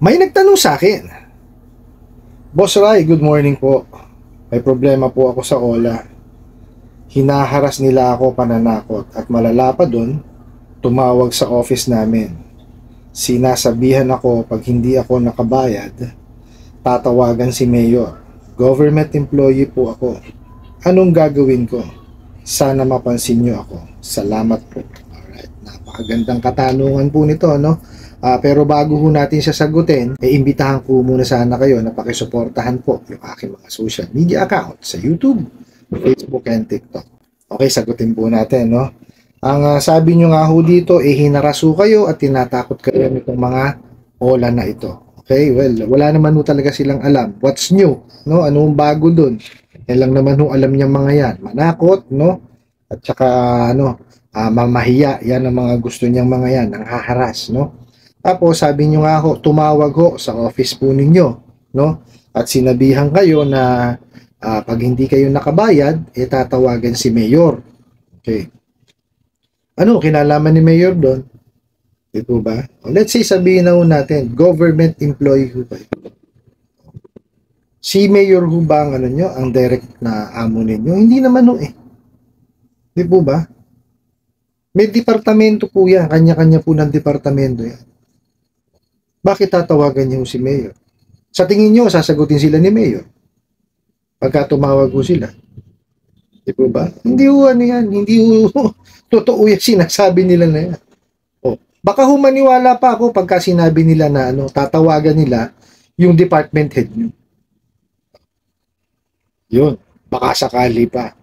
May nagtanong sa akin, Boss Rai, good morning po. May problema po ako sa OLA. Hinaharas nila ako pananakot at malala pa dun, tumawag sa office namin. Sinasabihan ako pag hindi ako nakabayad, tatawagan si Mayor. Government employee po ako. Anong gagawin ko? Sana mapansin nyo ako. Salamat po. Alright, napakagandang katanungan po nito, no? Pero bago ho natin siya sagutin, imbitahan ko muna sana kayo na pakisuportahan po yung aking mga social media account sa YouTube, Facebook, and TikTok. Okay, sagutin po natin, no? Ang sabi nyo nga ho dito, hinaraso kayo at tinatakot kayo nitong mga OLA na ito. Okay, well, wala naman ho talaga silang alam. What's new? No? Anong bago dun? Yan lang naman ho alam niyang mga yan. Manakot, no? At saka, mamahiya. Yan ang mga gusto niyang mga yan, ang haharas, no? Tapos sabi nyo nga ho, tumawag ho sa office po ninyo, no? At sinabihan kayo na pag hindi kayo nakabayad, tatawagan si Mayor. Okay. Ano kinalaman ni Mayor doon? Di po ba? Let's say sabihin na ho natin, government employee ho ba? Si Mayor ho ba ang nyo, ang direct na amo ninyo? Hindi naman ho eh. Di po ba? May departamento po yan, kanya-kanya po ng departamento yan. Bakit tatawagan niyo si Mayor? Sa tingin niyo, sasagutin sila ni Mayor? Pagka tumawag ko sila. Di po ba? Hindi ho ano yan. Hindi ho totoo yung sinasabi nila na yan. Baka humaniwala pa ako pagka sinabi nila na tatawagan nila yung department head niyo. Yun. Baka sakali pa.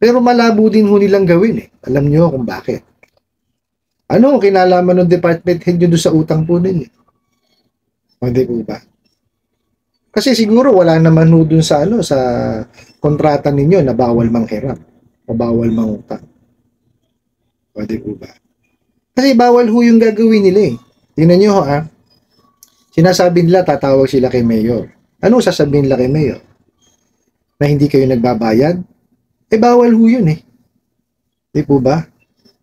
Pero malabo din ho nilang gawin eh. Alam niyo kung bakit. Ano kinalaman ng department head nyo doon sa utang po ninyo? Hindi po ba? Kasi siguro wala naman ho dun sa sa kontrata ninyo na bawal manghiram o bawal mangutang. Pwede po ba? Kasi bawal ho yung gagawin nila eh. Tingnan nyo ha. Sinasabi nila tatawag sila kay Mayor. Ano sasabihin nila kay Mayor? Na hindi kayo nagbabayad? Bawal ho yun eh. Di po ba?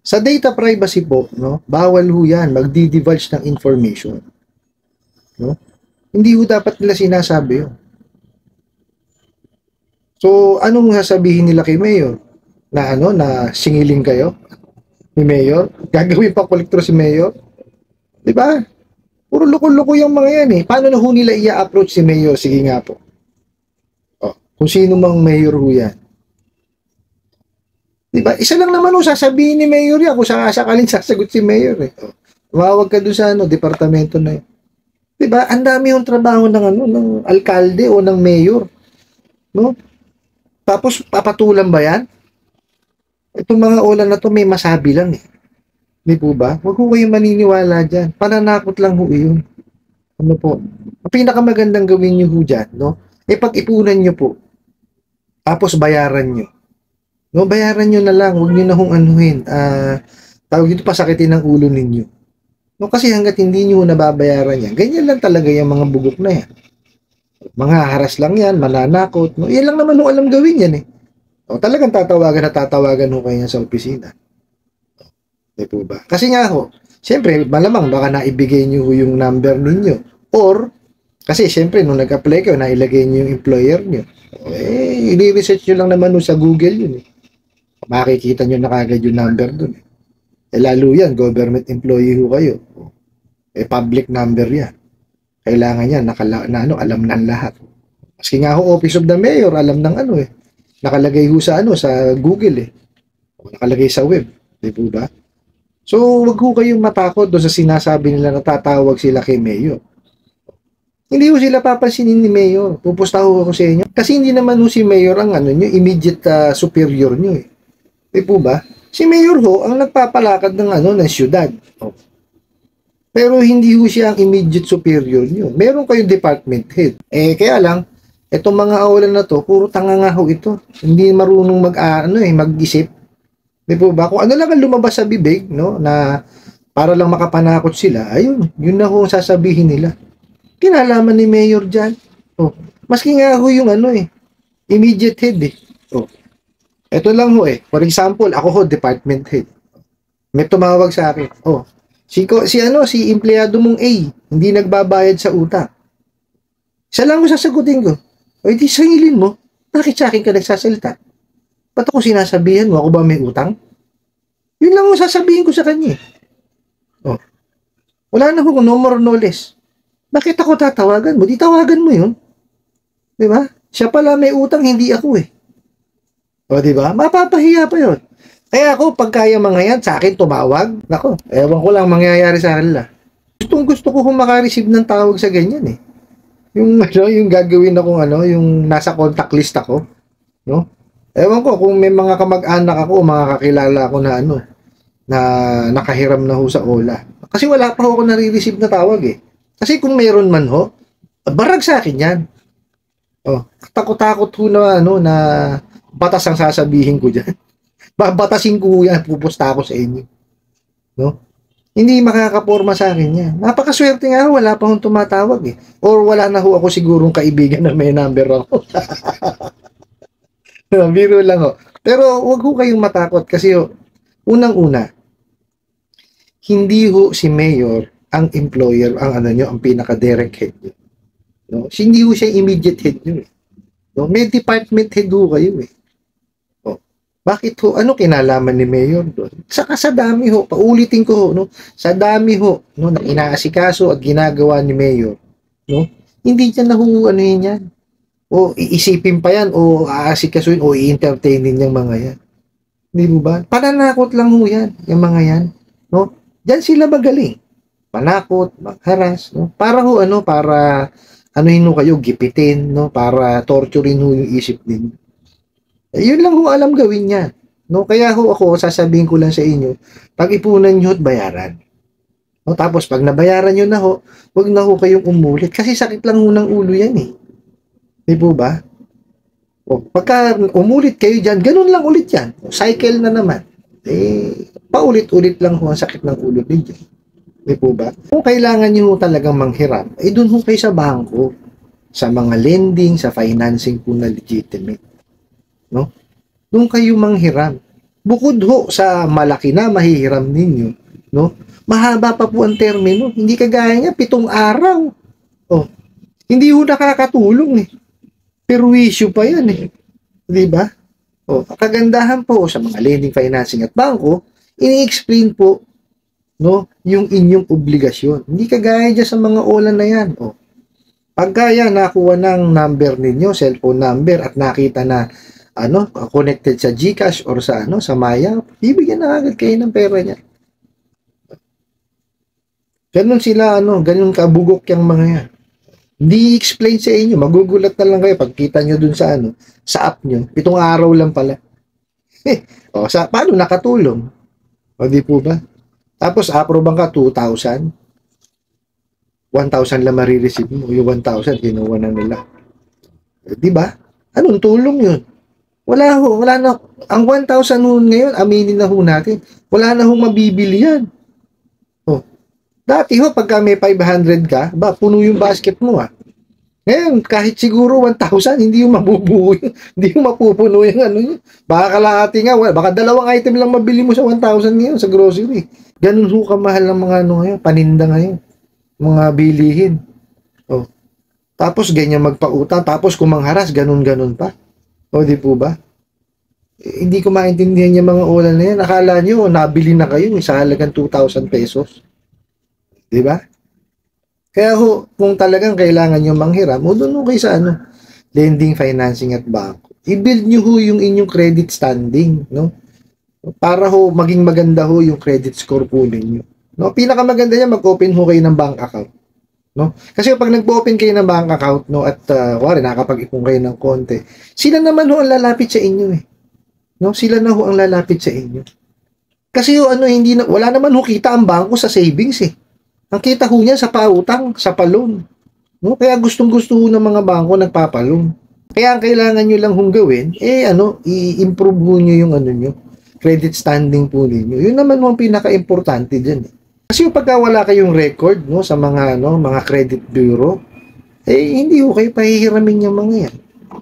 Sa data privacy po, no, bawal ho yan magdi-divulge ng information. No? Hindi ho dapat nila sinasabi yun. So, anong sasabihin nila kay Mayor? Na na singiling kayo? Ni Mayor? Gagawin pa kolektor si Mayor? Diba? Puro loko-loko yung mga yan eh. Paano na ho nila i-approach si Mayor? Sige nga po. Kung sino mang Mayor ho yan. Diba? Isa lang naman ho sasabihin ni Mayor yan kung sakaling sasagot si Mayor eh. Tumawag ka doon sa departamento na yun. Diba? Ang dami yung trabaho ng alkalde o ng mayor. No? Tapos, papatulan ba yan? Itong mga OLA na to may masabi lang eh. Di po ba? Huwag ko kayong maniniwala dyan. Pananakot lang ho yun. Ano po? Ang pinakamagandang gawin nyo ho dyan, no? Pag-ipunan nyo po. Tapos, bayaran nyo. No? Bayaran nyo na lang. Huwag nyo na hong anuhin. Tawag dito, pasakitin ng ulo ninyo. No, kasi hanggat hindi nyo nababayaran yan, ganyan lang talaga yung mga bugok na yan. Mga haras lang yan, mananakot. No? Yan lang naman nung alam gawin yan eh. Talagang tatawagan ho kayo sa opisina. Di po ba? Kasi nga ho, siyempre, malamang baka naibigay nyo yung number ninyo. Or, kasi siyempre, nung nag-apply kayo, nailagay nyo yung employer nyo. I-research nyo lang naman sa Google yun eh. Makikita nyo na kagad yung number dun eh. Lalo yan, government employee ho kayo. Public number yan. Kailangan yan, alam ng lahat. Maski nga ho, Office of the Mayor, alam ng nakalagay ho sa sa Google eh. Nakalagay sa web. Di po ba? So, wag ho kayong matakot doon sa sinasabi nila na tatawag sila kay Mayor. Hindi ho sila papansinin ni Mayor. Pupusta ho ako sa inyo. Kasi hindi naman ho si Mayor ang nyo, immediate superior nyo eh. Di po ba? Si Mayor ho ang nagpapalakad ng ng syudad. Pero hindi ho siya ang immediate superior niyo. Meron kayong department head. Kaya lang itong mga awalan na to, puro tanga nga ho ito. Hindi marunong mag-isip. Di po ba? Kung ano lang ang lumabas sa bibig, no, na para lang makapanakot sila, ayun, yun na ho ang sasabihin nila. Kinalaman ni Mayor diyan. Maski nga ho yung immediate head eh. Ito lang ho eh. For example, ako ho, department head. May tumawag sa akin. Si empleyado mong A, hindi nagbabayad sa utang. Isa lang ang sasagutin ko. O di sangilin mo, bakit sa akin ka nagsasalita? Ba't ako sinasabihan mo? Ako ba may utang? Yun lang ang sasabihin ko sa kanya. Oh. Wala na ho, no more no less. Bakit ako tatawagan mo? Di tawagan mo yun. Diba? Siya pala may utang, hindi ako eh. O diba? Mapapahiya pa yun. Kaya ako, pag kaya mga yan, sa akin tumawag. Nako, ewan ko lang mangyayari sa kanila. Gusto ko kung makareceive ng tawag sa ganyan eh. Yung gagawin akong yung nasa contact list ako. No? Ewan ko kung may mga kamag-anak ako, mga kakilala ako na na nakahiram na ho sa OLA. Kasi wala pa ho ako nare-receive na tawag eh. Kasi kung mayroon man ho, barag sa akin yan. Oh, takot-takot ho na batas ang sasabihin ko diyan. Babatasin ko yan, pupusta ako sa inyo. No? Hindi makakaporma sa akin yan. Napakaswerte nga ho, wala pa hong tumatawag eh. Or wala na ho ako sigurong kaibigan na may number ako. Biro lang ho. Pero wag ho kayong matakot kasi ho, unang-una, hindi ho si Mayor ang employer, ang pinaka-direct head nyo. No? Hindi ho siya immediate head nyo. No? May department head ho kayo eh. O, bakit ho? Ano kinalaman ni Mayor doon? Saka sa dami ho, paulitin ko ho, no? Sa dami ho, no, na inaasikaso at ginagawa ni Mayor, no? Hindi niya na ho, yun yan. O iisipin pa yan, o aasikasuin, o i-entertainin yung mga yan. Hindi mo ba? Pananakot lang ho yan, yung mga yan. No? Diyan sila magaling. Panakot, magharas, no? Para ho, para kayo, gipitin, no? Para torturein ho yung isip ninyo. Yun lang ho alam gawin niya. No? Kaya ho ako, sasabihin ko lang sa inyo, pag-ipunan nyo at bayaran. No? Tapos pag nabayaran nyo na ho, huwag na ho kayong umulit. Kasi sakit lang ho ng ulo yan eh. Di po ba? O, pagka umulit kayo dyan, ganun lang ulit yan. Cycle na naman. Paulit-ulit lang ho ang sakit ng ulo ninyo. Di po ba? Kung kailangan nyo talagang manghiram, dun ho kayo sa bangko, sa mga lending, sa financing po na legitimate. No? Doon kayo manghiram. Bukod ho sa malaki na mahihiram ninyo, no? Mahaba pa po ang termino. Hindi kagaya niya, 7 araw. Oh, hindi ho nakakatulong eh. Perwisyo pa yan eh. Di ba? Oh, kagandahan po sa mga lending, financing at bangko, ini-explain po, no, yung inyong obligasyon. Hindi kagaya dyan sa mga OLA na yan. Oh. Pagkaya nakuha ng number ninyo, cellphone number, at nakita na connected sa GCash or sa sa Maya, bibigyan na agad kayo ng pera niya. Ganun sila, ganun kabugok yung mga yan. Hindi explain sa inyo, magugulat na lang kayo pagkita nyo dun sa sa app nyo. 7 araw lang pala. Paano nakatulong? O di po ba? Tapos approve ka 2,000. 1,000 lang marireceive mo. Yung 1,000 kinuha na nila. Di ba? Anong tulong yun? Wala na. Ang 1,000 ngayon, aminin na ho natin. Wala na ho mabibili yan. Dati ho, pagka may 500 ka, puno yung basket mo ah. Ngayon, kahit siguro 1,000, hindi yung mabubuo yun. Hindi yung mapupuno yung yun. Baka kalahati nga, baka 2 item lang mabili mo sa 1,000 ngayon sa grocery. Ganun ho kamahal ng mga ngayon, paninda ngayon. Mga bilihin. Tapos ganyan magpautang, tapos kung mangharas, ganun-ganun pa. Di po ba? Hindi ko maintindihan yung mga OLA na yan. Akala nyo, nabili na kayo sa halagang 2,000 pesos. Di ba? Kaya ho, kung talagang kailangan nyo manghiram, doon ho kayo sa lending, financing at bangko. I-build nyo ho yung inyong credit standing, no? Para ho, maging maganda ho yung credit score po ninyo. No? Pinakamaganda niya, mag-open ho kayo ng bank account. No? Kasi pag nag-open kayo ng bank account, no, at nakakapag-ipon kayo ng konti, sila naman ho ang lalapit sa inyo eh. No? Sila na ho ang lalapit sa inyo. Kasi ho, wala naman ho kita ang bangko sa savings eh. Ang kita ho niya sa pautang, sa palon. No? Kaya gustong-gusto ho ng mga bangko nagpapalon. Kaya ang kailangan nyo lang hong gawin, i-improve ho nyo yung nyo, credit standing po ninyo. Yun naman ho ang pinaka-importante dyan. Kasi yung pagka wala kayong record, no, sa mga, mga credit bureau, hindi ho kayo pahihiramin yung mga yan.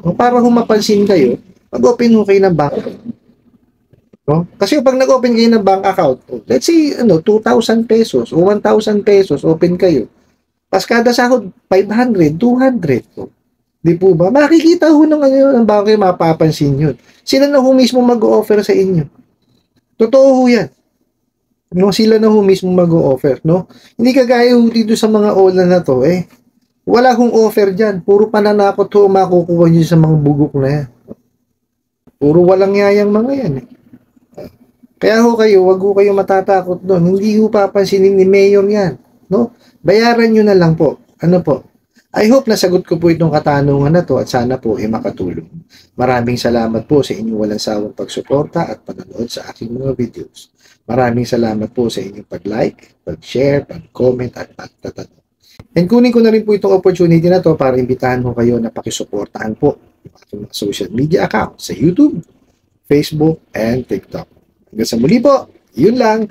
No? Para ho mapansin kayo, mag-open ho kayo ng bank account. No? Kasi pag nag-open kayo ng bank account, let's say 2,000 pesos o 1,000 pesos, open kayo. Pas kada sahod, 500, 200 po. Di po ba? Makikita ho ng, ng bangko yung mapapansin yun. Sila na ho mismo mag-o-offer sa inyo. Totoo ho yan. No, sila na ho mismo mag-o-offer, no? Hindi kagaya ho dito sa mga online na to, wala hong offer dyan. Puro pananakot ho makukuha nyo sa mga bugok na yan. Puro walang yayang mga yan, Kaya ho kayo, wag ho kayo matatakot doon. Hindi ho papansinin ni Mayor yan, no? Bayaran nyo na lang po. Ano po? I hope nasagot ko po itong katanungan na to at sana po makatulong. Maraming salamat po sa inyong walang sawang pagsuporta at panonood sa aking mga videos. Maraming salamat po sa inyong pag-like, pag-share, pag-comment at pagtatanong. And kunin ko na rin po itong opportunity na to para imbitahan ko kayo na pakisuportahan po yung aking mga social media account sa YouTube, Facebook, and TikTok. Hanggang sa muli po, yun lang.